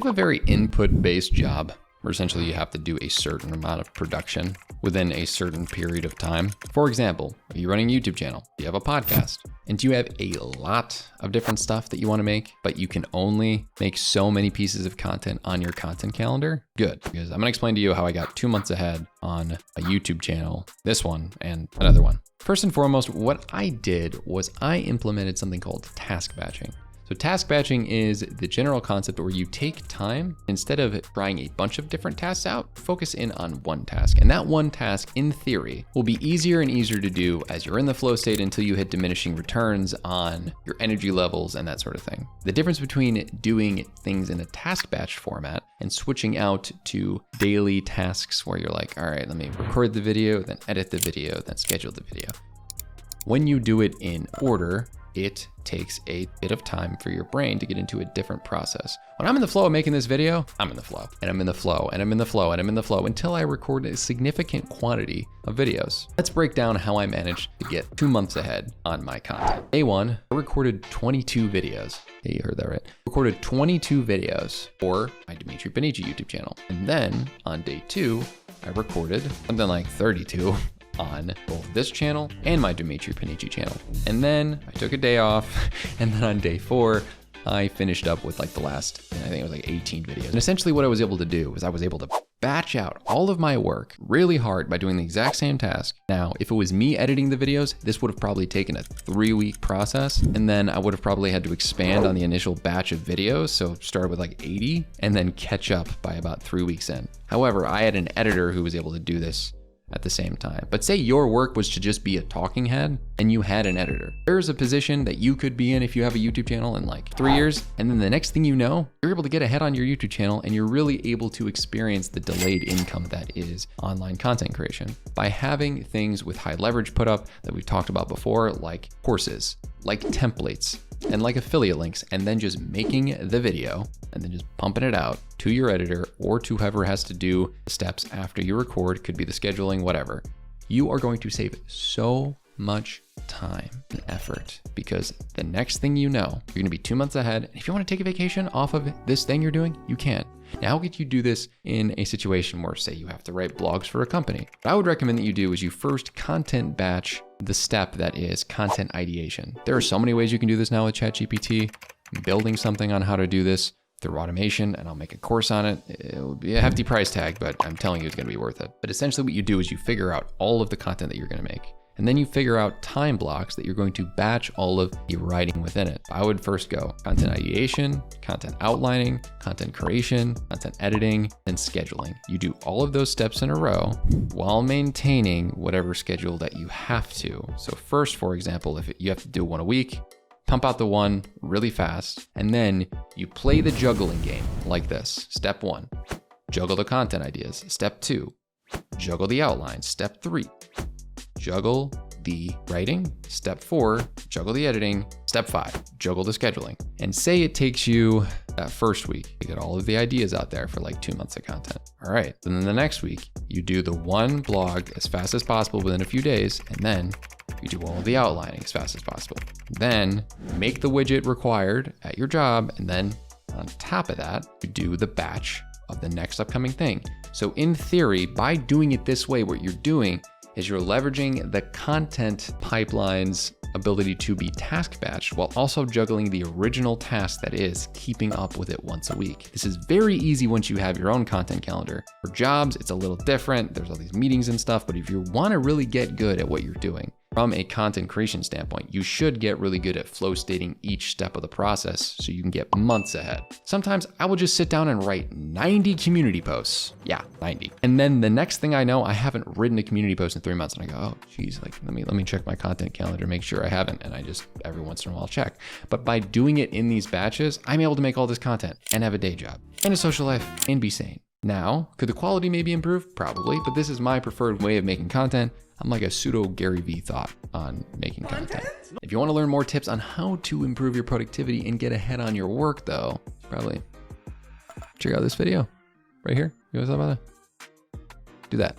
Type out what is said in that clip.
you have a very input-based job, where essentially you have to do a certain amount of production within a certain period of time. For example, if you're running a YouTube channel, you have a podcast, and you have a lot of different stuff that you want to make, but you can only make so many pieces of content on your content calendar, good. Because I'm going to explain to you how I got 2 months ahead on a YouTube channel, this one and another one. First and foremost, what I did was I implemented something called task batching. So task batching is the general concept where you take time, instead of trying a bunch of different tasks out, focus in on one task. And that one task, in theory, will be easier and easier to do as you're in the flow state until you hit diminishing returns on your energy levels and that sort of thing. The difference between doing things in a task batch format and switching out to daily tasks where you're like, all right, let me record the video, then edit the video, then schedule the video. When you do it in order, it takes a bit of time for your brain to get into a different process. When I'm in the flow of making this video, I'm in the flow, and I'm in the flow, and I'm in the flow, and I'm in the flow until I record a significant quantity of videos. Let's break down how I managed to get 2 months ahead on my content. Day one, I recorded 22 videos. Hey, you heard that right. Recorded 22 videos for my Dimitri Panici YouTube channel. And then on day two, I recorded something like 32 on both this channel and my Dimitri Panici channel. And then I took a day off, and then on day 4, I finished up with like the last, I think it was like 18 videos. And essentially what I was able to do was I was able to batch out all of my work really hard by doing the exact same task. Now, if it was me editing the videos, this would have probably taken a 3-week process. And then I would have probably had to expand on the initial batch of videos. So start with like 80 and then catch up by about 3 weeks in. However, I had an editor who was able to do this at the same time. But say your work was to just be a talking head and you had an editor. There's a position that you could be in if you have a YouTube channel in like 3 years. And then the next thing you know, you're able to get ahead on your YouTube channel and you're really able to experience the delayed income that is online content creation by having things with high leverage put up that we've talked about before, like courses, like templates, and like affiliate links, and then just making the video and then just pumping it out to your editor or to whoever has to do steps after you record, could be the scheduling, whatever. You are going to save so much time and effort because the next thing you know, you're gonna be 2 months ahead. And if you want to take a vacation off of this thing you're doing, you can. Now, how could you do this in a situation where, say, you have to write blogs for a company? What I would recommend that you do is you first content batch the step that is content ideation. There are so many ways you can do this now with ChatGPT. I'm building something on how to do this through automation, and I'll make a course on it. It'll be a hefty price tag, but I'm telling you it's gonna be worth it. But essentially what you do is you figure out all of the content that you're gonna make. And then you figure out time blocks that you're going to batch all of the writing within it. I would first go content ideation, content outlining, content creation, content editing, and scheduling. You do all of those steps in a row while maintaining whatever schedule that you have to. So first, for example, if you have to do one a week, pump out the one really fast, and then you play the juggling game like this. Step 1, juggle the content ideas. Step 2, juggle the outlines. Step 3, juggle the writing. Step 4, juggle the editing. Step 5, juggle the scheduling. And say it takes you that first week to get all of the ideas out there for like 2 months of content. All right, and then the next week, you do the one blog as fast as possible within a few days, and then you do all of the outlining as fast as possible. Then make the widget required at your job, and then on top of that, you do the batch of the next upcoming thing. So in theory, by doing it this way, what you're doing is you're leveraging the content pipeline's ability to be task batched while also juggling the original task that is keeping up with it once a week. This is very easy once you have your own content calendar. For jobs, it's a little different. There's all these meetings and stuff, but if you want to really get good at what you're doing, from a content creation standpoint, you should get really good at flow stating each step of the process so you can get months ahead. Sometimes I will just sit down and write 90 community posts. Yeah, 90. And then the next thing I know, I haven't written a community post in 3 months, and I go, oh geez, like let me check my content calendar, make sure I haven't. And I just every once in a while check. But by doing it in these batches, I'm able to make all this content and have a day job and a social life and be sane. Now, could the quality maybe improve? Probably, but this is my preferred way of making content. I'm like a pseudo Gary Vee thought on making content. If you want to learn more tips on how to improve your productivity and get ahead on your work though, probably check out this video right here. You guys thought about that? Do that.